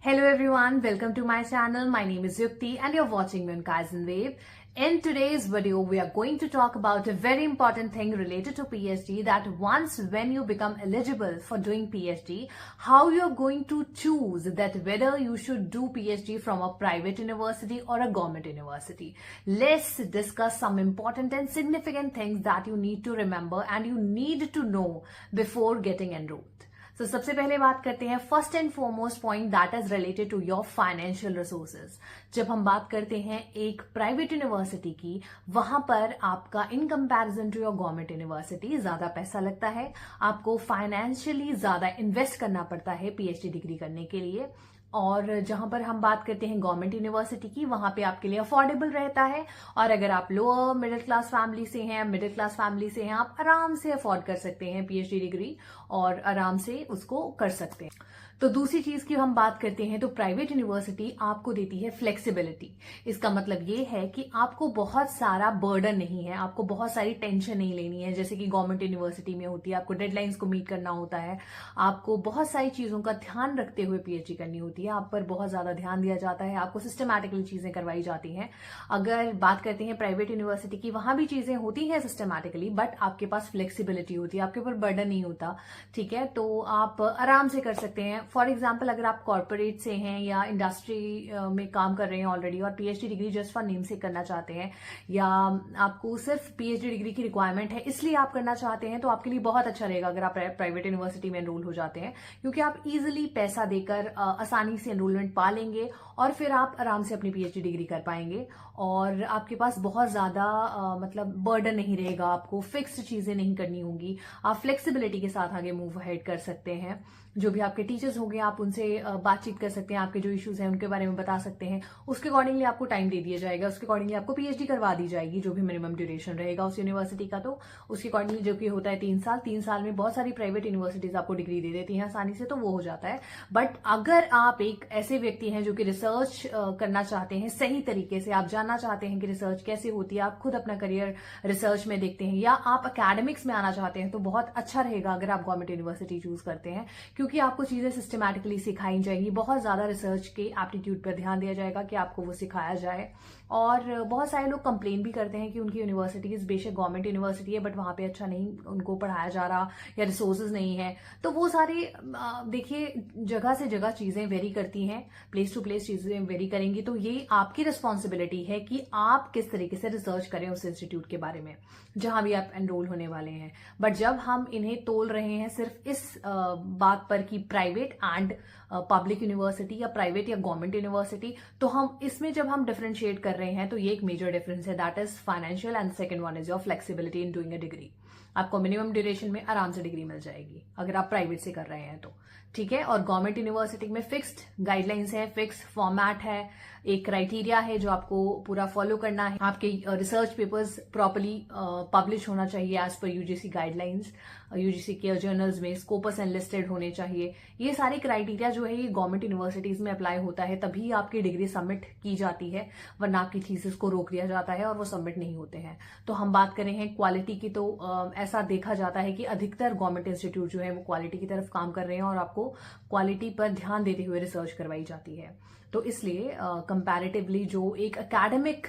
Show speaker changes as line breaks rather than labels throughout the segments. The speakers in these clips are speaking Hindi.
Hello everyone, welcome to my channel. My name is Yukti and you're watching me on Kaizen Wave. In today's video, we are going to talk about a very important thing related to PhD, that once when you become eligible for doing PhD, how you're going to choose that whether you should do PhD from a private university or a government university. Let's discuss some important and significant things that you need to remember and you need to know before getting enrolled. तो सबसे पहले बात करते हैं first and foremost point that is related to your financial resources. जब हम बात करते हैं एक प्राइवेट यूनिवर्सिटी की, वहां पर आपका in comparison to your government university ज्यादा पैसा लगता है, आपको फाइनेंशियली ज्यादा इन्वेस्ट करना पड़ता है पीएचडी डिग्री करने के लिए। और जहां पर हम बात करते हैं गवर्नमेंट यूनिवर्सिटी की, वहां पे आपके लिए अफोर्डेबल रहता है, और अगर आप लोअर मिडिल क्लास फैमिली से हैं, मिडिल क्लास फैमिली से हैं, आप आराम से अफोर्ड कर सकते हैं पीएचडी डिग्री और आराम से उसको कर सकते हैं। तो दूसरी चीज की हम बात करते हैं तो प्राइवेट यूनिवर्सिटी आपको देती है फ्लेक्सिबिलिटी। इसका मतलब ये है कि आपको बहुत सारा बर्डन नहीं है, आपको बहुत सारी टेंशन नहीं लेनी है जैसे कि गवर्नमेंट यूनिवर्सिटी में होती है। आपको डेडलाइंस को मीट करना होता है, आपको बहुत सारी चीजों का ध्यान रखते हुए पीएचडी करनी होती है, आप पर बहुत ज्यादा ध्यान दिया जाता है, आपको सिस्टमैटिकली चीजें करवाई जाती हैं। अगर बात करते हैं प्राइवेट यूनिवर्सिटी की, वहां भी चीजें होती हैं सिस्टमैटिकली, बट आपके पास फ्लेक्सिबिलिटी होती है, आपके ऊपर बर्डन नहीं होता। ठीक है, तो आप आराम से कर सकते हैं। फॉर एग्जाम्पल, अगर आप कॉर्पोरेट से हैं या इंडस्ट्री में काम कर रहे हैं ऑलरेडी और PhD degree just for name से करना चाहते हैं, या आपको सिर्फ पीएचडी डिग्री की रिक्वायरमेंट है इसलिए आप करना चाहते हैं, तो आपके लिए बहुत अच्छा रहेगा अगर आप प्राइवेट यूनिवर्सिटी में एनरोल हो जाते हैं, क्योंकि आप इजिली पैसा देकर आसानी से एनरोलमेंट पा लेंगे और फिर आप आराम से अपनी पीएचडी डिग्री कर पाएंगे और आपके पास बहुत ज्यादा मतलब बर्डन नहीं रहेगा, आपको फिक्स्ड चीजें नहीं करनी होंगी, आप फ्लेक्सिबिलिटी के साथ आगे मूव अहेड कर सकते हैं। जो भी आपके टीचर्स होंगे आप उनसे बातचीत कर सकते हैं, आपके जो इश्यूज हैं उनके बारे में बता सकते हैं, उसके अकॉर्डिंगली आपको टाइम दे दिया जाएगा, उसके अकॉर्डिंगली आपको पीएचडी करवा दी जाएगी, जो भी मिनिमम ड्यूरेशन रहेगा उस यूनिवर्सिटी का। तो उसके अकॉर्डिंगली जो कि होता है 3 साल में बहुत सारी प्राइवेट यूनिवर्सिटीज आपको डिग्री दे देती हैं आसानी से, तो वो हो जाता है। बट अगर आप एक ऐसे व्यक्ति हैं जो कि रिसर्च करना चाहते हैं सही तरीके से, आप जानना चाहते हैं कि रिसर्च कैसे होती है, आप खुद अपना करियर रिसर्च में देखते हैं, या आप अकेडमिक्स में आना चाहते हैं, तो बहुत अच्छा रहेगा अगर आप गवर्नमेंट यूनिवर्सिटी चूज करते हैं, क्योंकि आपको चीजें सिस्टमैटिकली सिखाई जाएंगी, बहुत ज्यादा रिसर्च के एप्टीट्यूड पर ध्यान दिया जाएगा कि आपको वो सिखाया जाए। और बहुत सारे लोग कंप्लेन भी करते हैं कि उनकी यूनिवर्सिटीज बेशक गवर्नमेंट यूनिवर्सिटी है बट वहां पे अच्छा नहीं उनको पढ़ाया जा रहा या रिसोर्सेज नहीं है। तो वो सारे देखिए, जगह से जगह चीजें वेरी करती हैं, प्लेस टू प्लेस चीजें वेरी करेंगी, तो ये आपकी रिस्पॉन्सिबिलिटी है कि आप किस तरीके से रिसर्च करें उस इंस्टीट्यूट के बारे में जहां भी आप एनरोल होने वाले हैं। बट जब हम इन्हें तोल रहे हैं सिर्फ इस बात पर कि प्राइवेट एंड पब्लिक यूनिवर्सिटी या प्राइवेट या गवर्नमेंट यूनिवर्सिटी, तो हम इसमें जब हम डिफरेंशिएट कर रहे हैं तो ये एक मेजर डिफरेंस है, that is financial, and second one is your flexibility in doing a degree. आपको मिनिमम ड्यूरेशन में आराम से डिग्री मिल जाएगी अगर आप प्राइवेट से कर रहे हैं तो। ठीक है, और गवर्नमेंट यूनिवर्सिटी में फिक्स्ड गाइडलाइंस है, फिक्स फॉर्मेट है, एक क्राइटेरिया है जो आपको पूरा फॉलो करना है, आपके रिसर्च पेपर्स प्रॉपर्ली पब्लिश होना चाहिए एज पर यूजीसी गाइडलाइंस, यूजीसी के जर्नल्स में स्कोपस एंड लिस्टेड होने चाहिए। ये सारे क्राइटेरिया जो है ये गवर्नमेंट यूनिवर्सिटीज में अप्लाई होता है, तभी आपकी डिग्री सबमिट की जाती है, वरना आपकी थीसिस को रोक दिया जाता है और वो सबमिट नहीं होते हैं। तो हम बात करें हैं क्वालिटी की, तो ऐसा देखा जाता है कि अधिकतर गवर्नमेंट इंस्टीट्यूट जो है वो क्वालिटी की तरफ काम कर रहे हैं और आपको क्वालिटी पर ध्यान देते हुए रिसर्च करवाई जाती है। तो इसलिए कंपैरेटिवली जो एक एकेडमिक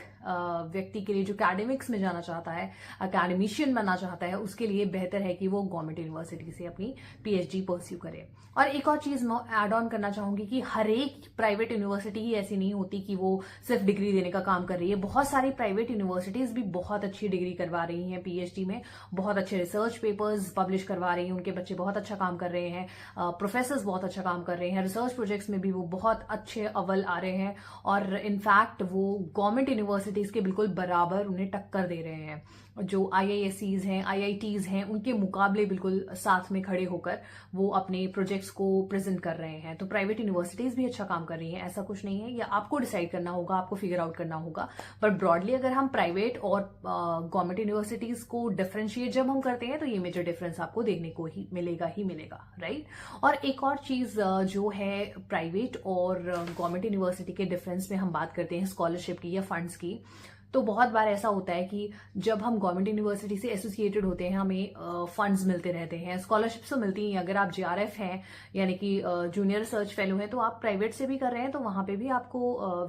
व्यक्ति के लिए, जो एकेडमिक्स में जाना चाहता है, एकेडमिशियन बनना चाहता है, उसके लिए बेहतर है कि वो गवर्नमेंट यूनिवर्सिटी से अपनी पीएचडी परस्यू करे। और एक और चीज मैं ऐड ऑन करना चाहूंगी कि हर एक प्राइवेट यूनिवर्सिटी ही ऐसी नहीं होती कि वो सिर्फ डिग्री देने का काम कर रही है। बहुत सारी प्राइवेट यूनिवर्सिटीज भी बहुत अच्छी डिग्री करवा रही हैं पीएचडी में, बहुत अच्छे रिसर्च पेपर्स पब्लिश करवा रही हैं, उनके बच्चे बहुत अच्छा काम कर रहे हैं, प्रोफेसर्स बहुत अच्छा काम कर रहे हैं, रिसर्च प्रोजेक्ट्स में भी वो बहुत अच्छे अव्वल आ रहे हैं, और इनफैक्ट वो गवर्नमेंट यूनिवर्सिटीज के बिल्कुल बराबर उन्हें टक्कर दे रहे हैं। जो आईआईएससीज हैं, आईआईटीज हैं, उनके मुकाबले बिल्कुल साथ में खड़े होकर वो अपने प्रोजेक्ट्स को प्रेजेंट कर रहे हैं। तो प्राइवेट यूनिवर्सिटीज भी अच्छा काम कर रही हैं, ऐसा कुछ नहीं है, या आपको डिसाइड करना होगा, आपको फिगर आउट करना होगा। बट ब्रॉडली अगर हम प्राइवेट और गवर्नमेंट यूनिवर्सिटीज को डिफरेंशिएट जब हम करते हैं तो ये मेजर डिफरेंस आपको देखने को ही मिलेगा, राइट। और एक और चीज जो है प्राइवेट और गवर्नमेंट यूनिवर्सिटी के डिफरेंस में हम बात करते हैं स्कॉलरशिप की या फंड्स की, तो बहुत बार ऐसा होता है कि जब हम गवर्नमेंट यूनिवर्सिटी से एसोसिएटेड होते हैं हमें फंड्स मिलते रहते हैं, स्कॉलरशिप्स तो मिलती हैं। अगर आप JRF हैं यानी कि जूनियर रिसर्च फेलो हैं तो आप प्राइवेट से भी कर रहे हैं तो वहां पे भी आपको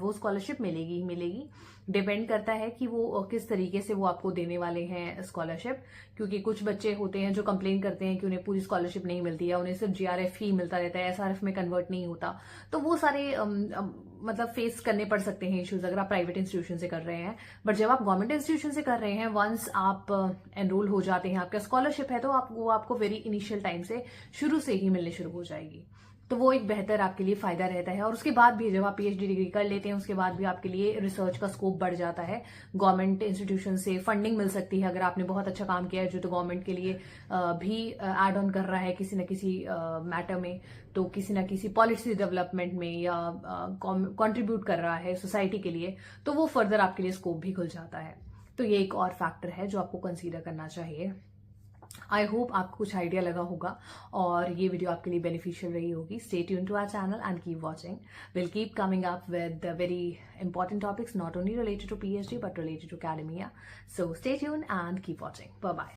वो स्कॉलरशिप मिलेगी ही मिलेगी। डिपेंड करता है कि वो किस तरीके से वो आपको देने वाले हैं स्कॉलरशिप, क्योंकि कुछ बच्चे होते हैं जो कंप्लेन करते हैं कि उन्हें पूरी स्कॉलरशिप नहीं मिलती है, उन्हें सिर्फ JRF ही मिलता रहता है, SRF में कन्वर्ट नहीं होता। तो वो सारे मतलब फेस करने पड़ सकते हैं इश्यूज अगर आप प्राइवेट इंस्टीट्यूशन से कर रहे हैं। बट जब आप गवर्नमेंट इंस्टीट्यूशन से कर रहे हैं, वंस आप एनरोल हो जाते हैं, आपका स्कॉलरशिप है, तो वो आपको वेरी इनिशियल टाइम से शुरू से ही मिलने शुरू हो जाएगी। तो वो एक बेहतर आपके लिए फायदा रहता है। और उसके बाद भी जब आप PhD डिग्री कर लेते हैं उसके बाद भी आपके लिए रिसर्च का स्कोप बढ़ जाता है। गवर्नमेंट इंस्टीट्यूशन से फंडिंग मिल सकती है अगर आपने बहुत अच्छा काम किया है, जो तो गवर्नमेंट के लिए भी एड ऑन कर रहा है किसी न किसी मैटर में, तो किसी न किसी पॉलिसी डेवलपमेंट में या कंट्रीब्यूट कर रहा है सोसाइटी के लिए, तो वो फर्दर आपके लिए स्कोप भी खुल जाता है। तो ये एक और फैक्टर है जो आपको कंसीडर करना चाहिए। आई होप आपको कुछ आइडिया लगा होगा और ये वीडियो आपके लिए बेनिफिशियल रही होगी। Stay tuned to our channel and keep watching. Will keep coming up with very important topics, not only related to PhD but related to academia. So stay tuned and keep watching. Bye bye.